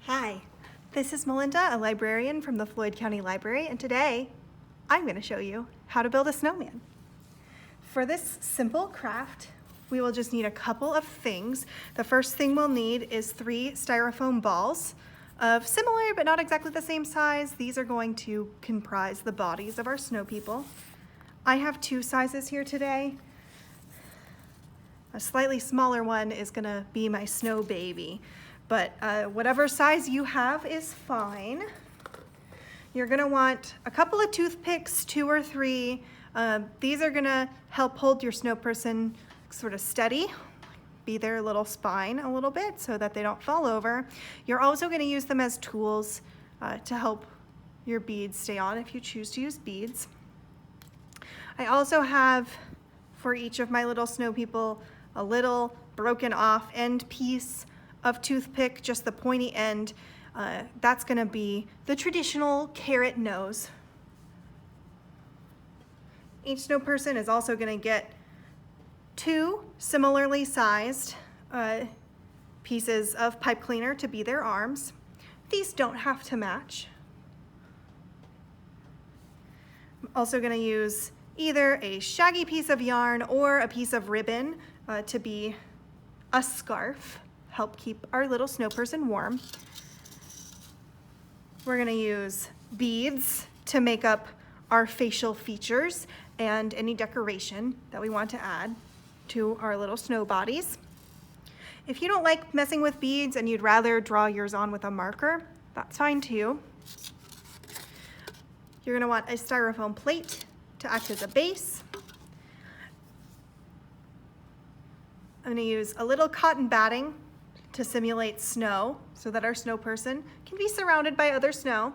Hi, this is Melinda, a librarian from the Floyd County Library, and today I'm going to show you how to build a snowman. For this simple craft, we will just need a couple of things. The first thing we'll need is 3 styrofoam balls of similar but not exactly the same size. These are going to comprise the bodies of our snow people. I have 2 sizes here today. A slightly smaller one is going to be my snow baby. But whatever size you have is fine. You're gonna want a couple of toothpicks, 2 or 3. These are gonna help hold your snow person sort of steady, be their little spine a little bit so that they don't fall over. You're also gonna use them as tools to help your beads stay on if you choose to use beads. I also have, for each of my little snow people, a little broken off end piece of toothpick, just the pointy end. That's gonna be the traditional carrot nose. Each snow person is also gonna get 2 similarly sized pieces of pipe cleaner to be their arms. These don't have to match. I'm also gonna use either a shaggy piece of yarn or a piece of ribbon to be a scarf. Help keep our little snow person warm. We're gonna use beads to make up our facial features and any decoration that we want to add to our little snow bodies. If you don't like messing with beads and you'd rather draw yours on with a marker, that's fine too. You're gonna want a styrofoam plate to act as a base. I'm gonna use a little cotton batting to simulate snow so that our snow person can be surrounded by other snow.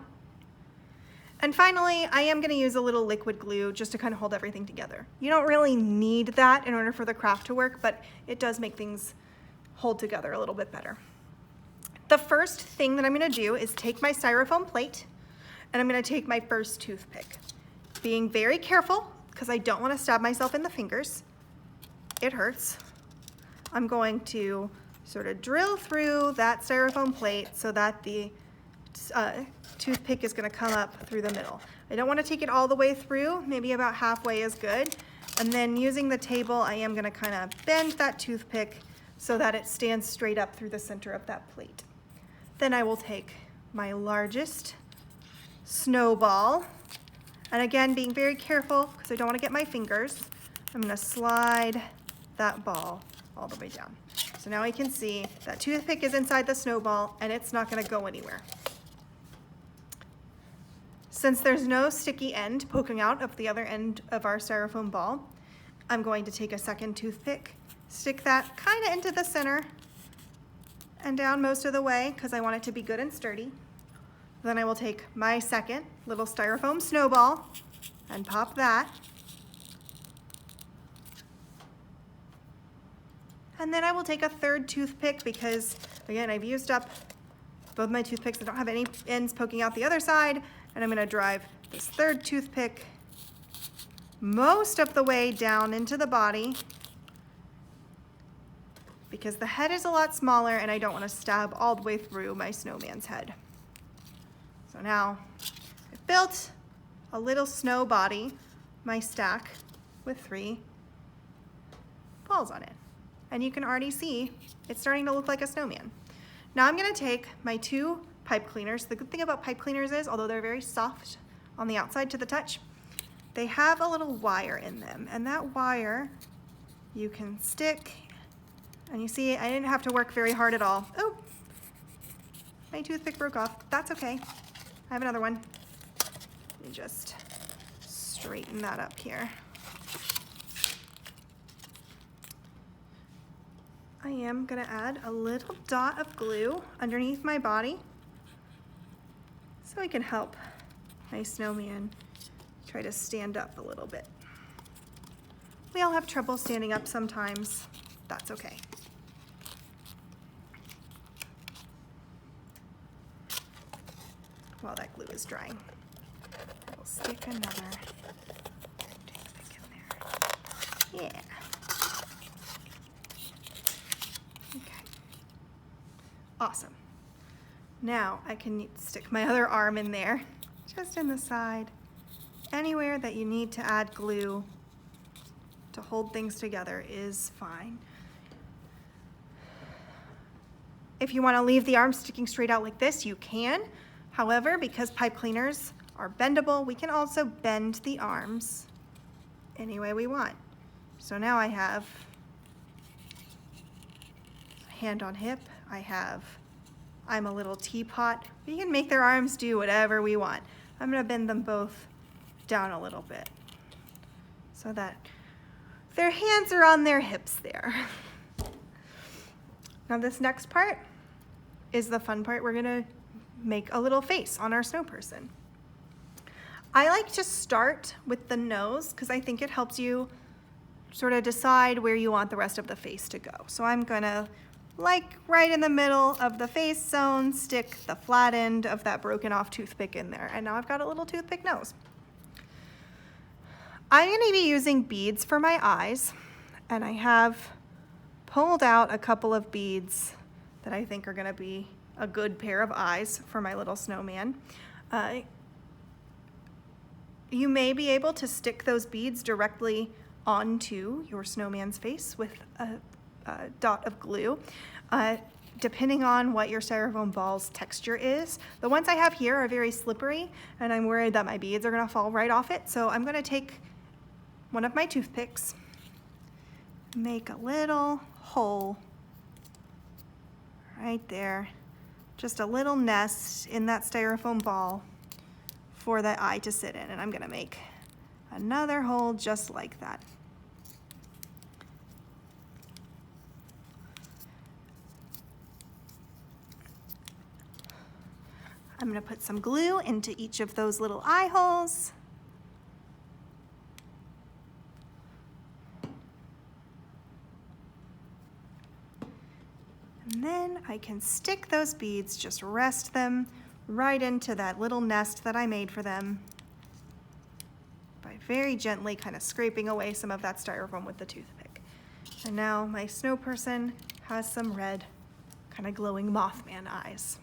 And finally, I am gonna use a little liquid glue just to kind of hold everything together. You don't really need that in order for the craft to work, but it does make things hold together a little bit better. The first thing that I'm gonna do is take my styrofoam plate and I'm gonna take my first toothpick. Being very careful, because I don't wanna stab myself in the fingers. It hurts. I'm going to sort of drill through that styrofoam plate so that the toothpick is going to come up through the middle. I don't want to take it all the way through, maybe about halfway is good. And then using the table, I am going to kind of bend that toothpick so that it stands straight up through the center of that plate. Then I will take my largest snowball, and again, being very careful because I don't want to get my fingers, I'm going to slide that ball all the way down. So now we can see that toothpick is inside the snowball and it's not gonna go anywhere. Since there's no sticky end poking out of the other end of our styrofoam ball, I'm going to take a second toothpick, stick that kind of into the center and down most of the way because I want it to be good and sturdy. Then I will take my second little styrofoam snowball and pop that. And then I will take a third toothpick because, again, I've used up both my toothpicks. I don't have any ends poking out the other side. And I'm gonna drive this third toothpick most of the way down into the body because the head is a lot smaller and I don't wanna stab all the way through my snowman's head. So now I've built a little snow body, my stack with 3 balls on it. And you can already see it's starting to look like a snowman. Now I'm gonna take my 2 pipe cleaners. The good thing about pipe cleaners is, although they're very soft on the outside to the touch, they have a little wire in them. And that wire you can stick, and you see I didn't have to work very hard at all. Oh, my toothpick broke off. That's okay. I have another one. Let me just straighten that up here. I am gonna add a little dot of glue underneath my body so I can help my snowman try to stand up a little bit. We all have trouble standing up sometimes. That's okay. While that glue is drying, we'll stick another toothpick in there. Yeah. Awesome. Now I can stick my other arm in there, just in the side. Anywhere that you need to add glue to hold things together is fine. If you want to leave the arm sticking straight out like this, you can. However, because pipe cleaners are bendable, we can also bend the arms any way we want. So now I have hand on hip, I'm a little teapot. We can make their arms do whatever we want. I'm gonna bend them both down a little bit so that their hands are on their hips there. Now this next part is the fun part. We're gonna make a little face on our snow person. I like to start with the nose because I think it helps you sort of decide where you want the rest of the face to go. So I'm gonna, like right in the middle of the face zone, stick the flat end of that broken off toothpick in there. And now I've got a little toothpick nose. I'm gonna be using beads for my eyes, and I have pulled out a couple of beads that I think are gonna be a good pair of eyes for my little snowman. You may be able to stick those beads directly onto your snowman's face with a dot of glue, depending on what your styrofoam ball's texture is. The ones I have here are very slippery, and I'm worried that my beads are gonna fall right off it, so I'm gonna take one of my toothpicks, make a little hole right there, just a little nest in that styrofoam ball for that eye to sit in, and I'm gonna make another hole just like that. I'm gonna put some glue into each of those little eye holes. And then I can stick those beads, just rest them right into that little nest that I made for them by very gently kind of scraping away some of that styrofoam with the toothpick. And now my snow person has some red, kind of glowing Mothman eyes,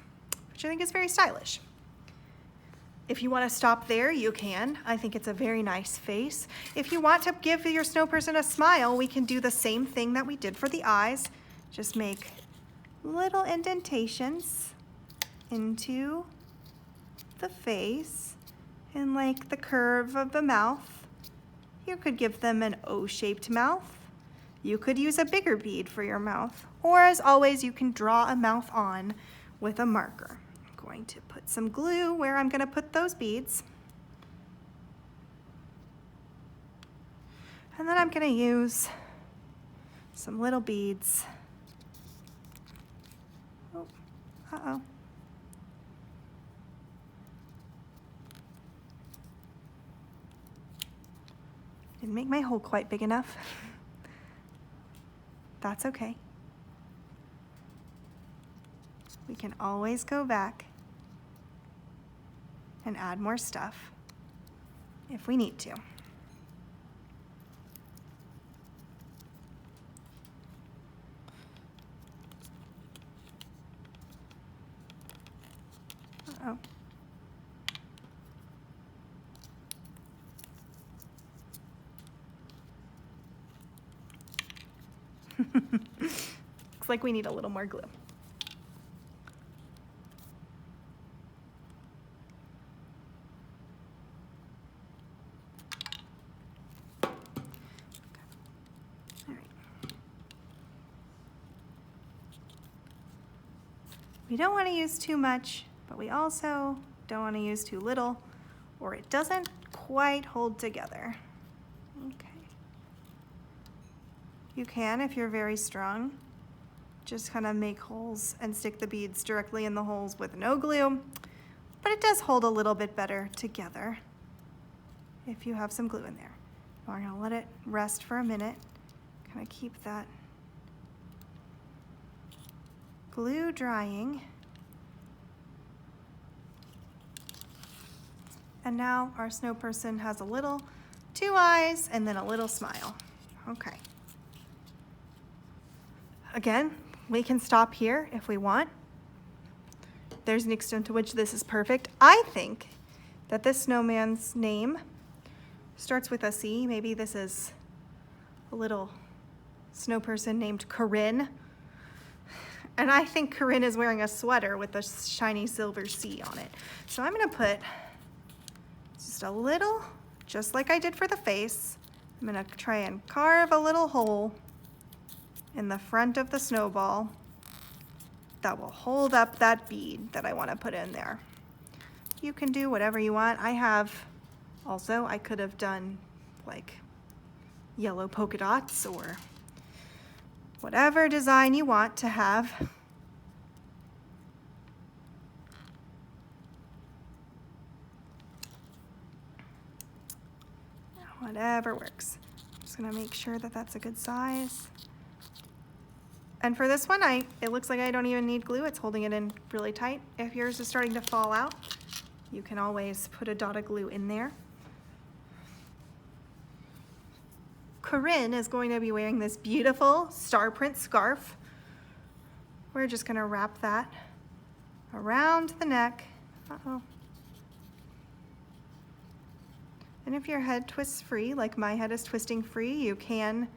which I think is very stylish. If you want to stop there, you can. I think it's a very nice face. If you want to give your snow person a smile, we can do the same thing that we did for the eyes. Just make little indentations into the face and like the curve of the mouth. You could give them an O-shaped mouth. You could use a bigger bead for your mouth, or as always, you can draw a mouth on with a marker. I'm going to put some glue where I'm going to put those beads. And then I'm going to use some little beads. Oh, uh-oh. Didn't make my hole quite big enough. That's okay. We can always go back and add more stuff if we need to. Uh-oh. Looks like we need a little more glue. All right. We don't want to use too much, but we also don't want to use too little, or it doesn't quite hold together. Okay. You can, if you're very strong, just kind of make holes and stick the beads directly in the holes with no glue, but it does hold a little bit better together if you have some glue in there. We're gonna let it rest for a minute, kind of keep that glue drying. And now our snow person has a little, two eyes, and then a little smile. Okay. Again, we can stop here if we want. there's an extent to which this is perfect. I think that this snowman's name starts with a C. Maybe this is a little snow person named Corinne. And I think Corinne is wearing a sweater with a shiny silver C on it. So I'm gonna put just a little, just like I did for the face. I'm gonna try and carve a little hole in the front of the snowball that will hold up that bead that I wanna put in there. You can do whatever you want. I could have done like yellow polka dots or whatever design you want to have. Whatever works. Just gonna make sure that that's a good size. And for this one, it looks like I don't even need glue. It's holding it in really tight. If yours is starting to fall out, you can always put a dot of glue in there. Corinne is going to be wearing this beautiful star print scarf. We're just gonna wrap that around the neck. Uh-oh. And if your head twists free, like my head is twisting free, you can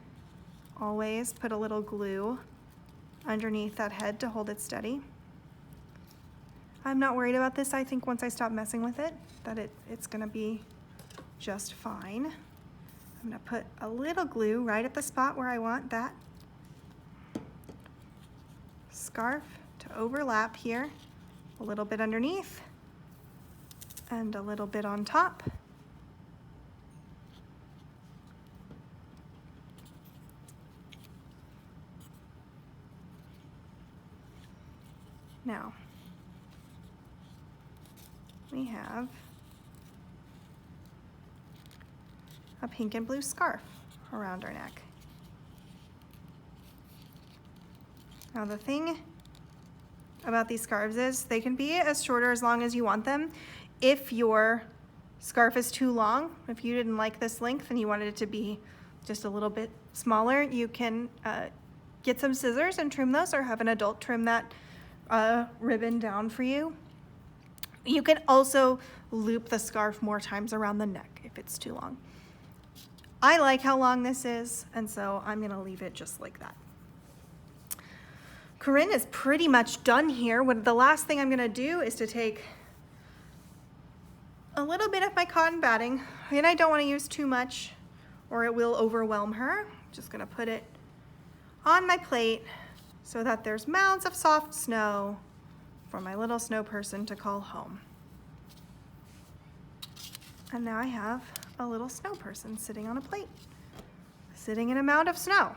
always put a little glue underneath that head to hold it steady. I'm not worried about this. I think once I stop messing with it, that it's gonna be just fine. I'm gonna put a little glue right at the spot where I want that scarf to overlap here, a little bit underneath and a little bit on top. Now, we have a pink and blue scarf around our neck. Now the thing about these scarves is they can be as short or as long as you want them. If your scarf is too long, if you didn't like this length and you wanted it to be just a little bit smaller, you can get some scissors and trim those, or have an adult trim that ribbon down for you. You can also loop the scarf more times around the neck if it's too long. I like how long this is, and so I'm gonna leave it just like that. Corinne is pretty much done here. The last thing I'm gonna do is to take a little bit of my cotton batting, and I don't wanna use too much or it will overwhelm her. I'm just gonna put it on my plate so that there's mounds of soft snow for my little snow person to call home. And now I have a little snow person sitting on a plate, sitting in a mound of snow,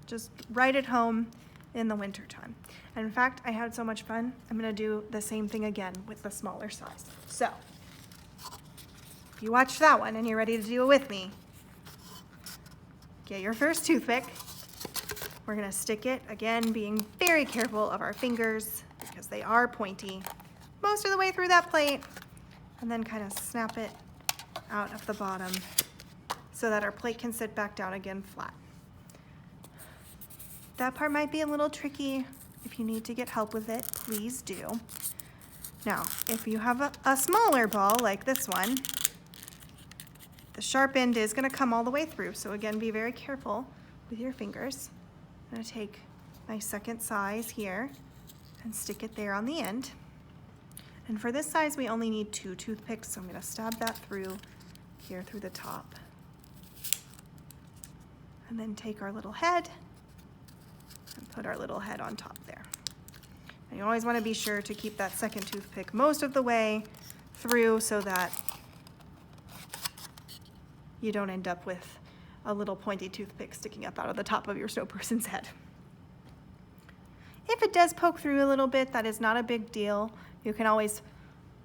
just right at home in the winter time. And in fact, I had so much fun, I'm gonna do the same thing again with the smaller size. So, if you watched that one and you're ready to do it with me, get your first toothpick. We're gonna stick it, again, being very careful of our fingers because they are pointy, most of the way through that plate, and then kind of snap it out of the bottom so that our plate can sit back down again flat. That part might be a little tricky. If you need to get help with it, please do. Now, if you have a smaller ball like this one, the sharp end is gonna come all the way through, so again, be very careful with your fingers. I'm gonna take my second size here and stick it there on the end. And for this size, we only need 2 toothpicks, so I'm gonna stab that through here through the top. And then take our little head and put our little head on top there. And you always wanna be sure to keep that second toothpick most of the way through so that you don't end up with a little pointy toothpick sticking up out of the top of your snow person's head. If it does poke through a little bit, that is not a big deal. You can always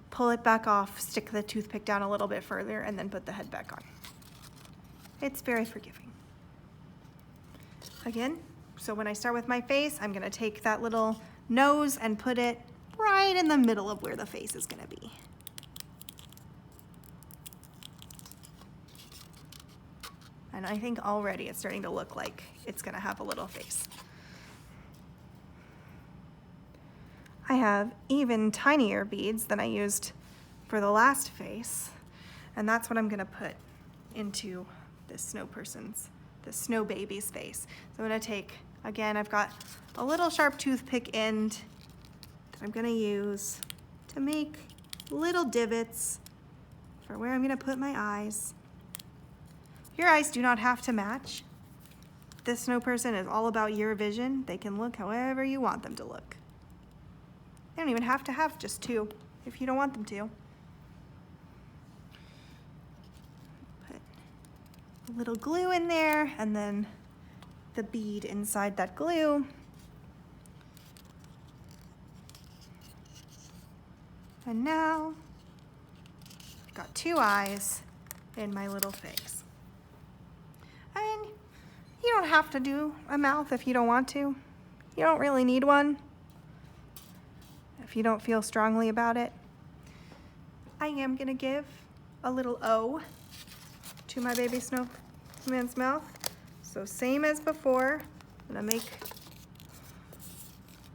pull it back off, stick the toothpick down a little bit further, and then put the head back on. It's very forgiving. Again, so when I start with my face, I'm gonna take that little nose and put it right in the middle of where the face is gonna be. And I think already it's starting to look like it's gonna have a little face. I have even tinier beads than I used for the last face, and that's what I'm gonna put into this snow baby's face. So I'm gonna take, again, I've got a little sharp toothpick end that I'm gonna use to make little divots for where I'm gonna put my eyes. Your eyes do not have to match. This snow person is all about your vision. They can look however you want them to look. They don't even have to have just two if you don't want them to. Put a little glue in there and then the bead inside that glue. And now I've got two eyes in my little face. And you don't have to do a mouth if you don't want to. You don't really need one if you don't feel strongly about it. I am gonna give a little O to my baby snowman's mouth. So same as before, I'm gonna make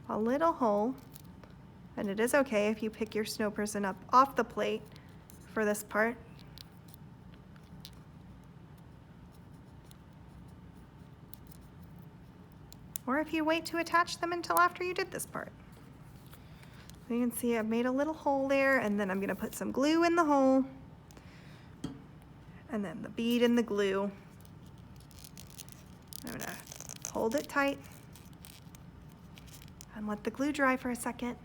a little hole, and it is okay if you pick your snow person up off the plate for this part. Or if you wait to attach them until after you did this part. So you can see I've made a little hole there, and then I'm gonna put some glue in the hole, and then the bead in the glue. I'm gonna hold it tight and let the glue dry for a second.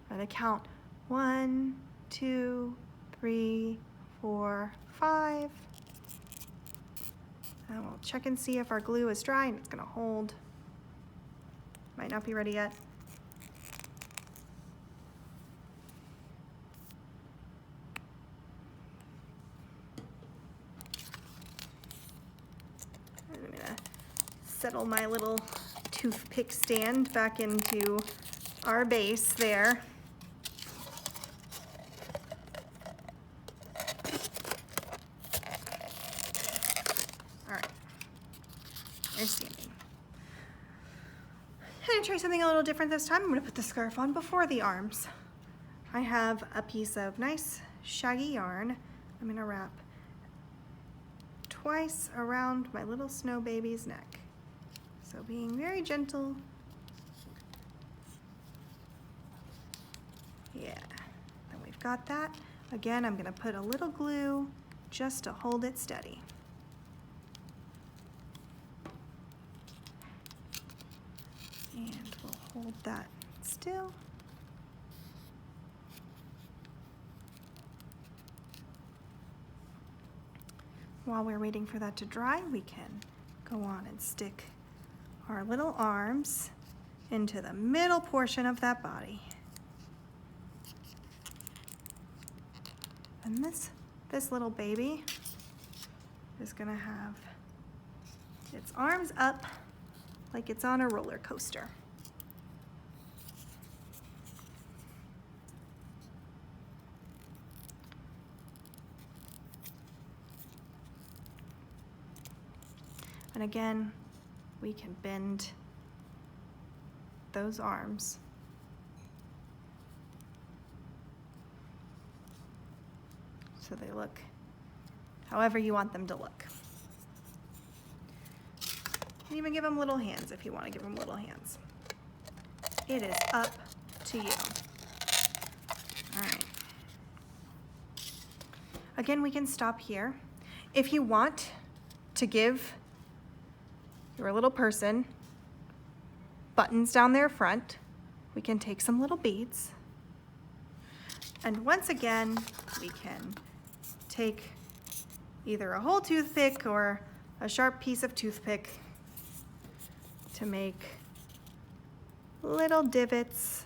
I'm gonna count 1, 2, 3, 4, 5. And we'll check and see if our glue is dry and it's gonna hold. Might not be ready yet. I'm gonna settle my little toothpick stand back into our base there. All right, they're standing. I'm gonna try something a little different this time. I'm gonna put the scarf on before the arms. I have a piece of nice shaggy yarn. I'm gonna wrap twice around my little snow baby's neck. So being very gentle. Yeah, then we've got that. Again, I'm gonna put a little glue just to hold it steady. And we'll hold that still. While we're waiting for that to dry, we can go on and stick our little arms into the middle portion of that body. And this little baby is gonna have its arms up like it's on a roller coaster. And again, we can bend those arms so they look however you want them to look. And even give them little hands if you want to give them little hands. It is up to you. All right. Again, we can stop here. If you want to give your little person buttons down their front, we can take some little beads. And once again, we can take either a whole toothpick or a sharp piece of toothpick to make little divots.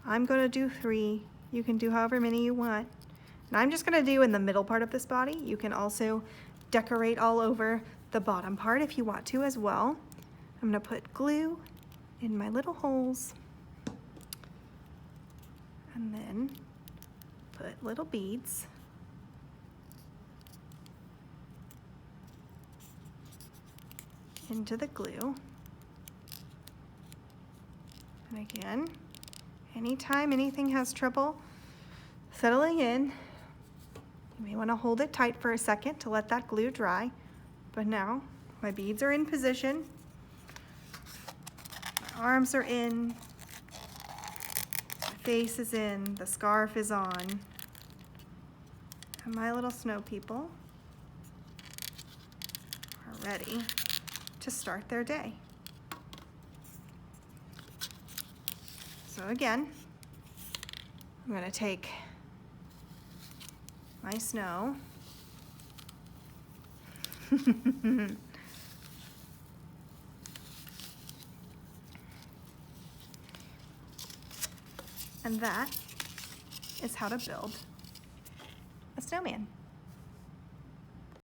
I'm gonna do 3. You can do however many you want. And I'm just gonna do in the middle part of this body. You can also decorate all over the bottom part if you want to as well. I'm gonna put glue in my little holes and then put little beads into the glue. And again, anytime anything has trouble settling in, you may want to hold it tight for a second to let that glue dry. But now my beads are in position, my arms are in, my face is in, the scarf is on, and my little snow people are ready to start their day. So again, I'm going to take my snow and that is how to build a snowman.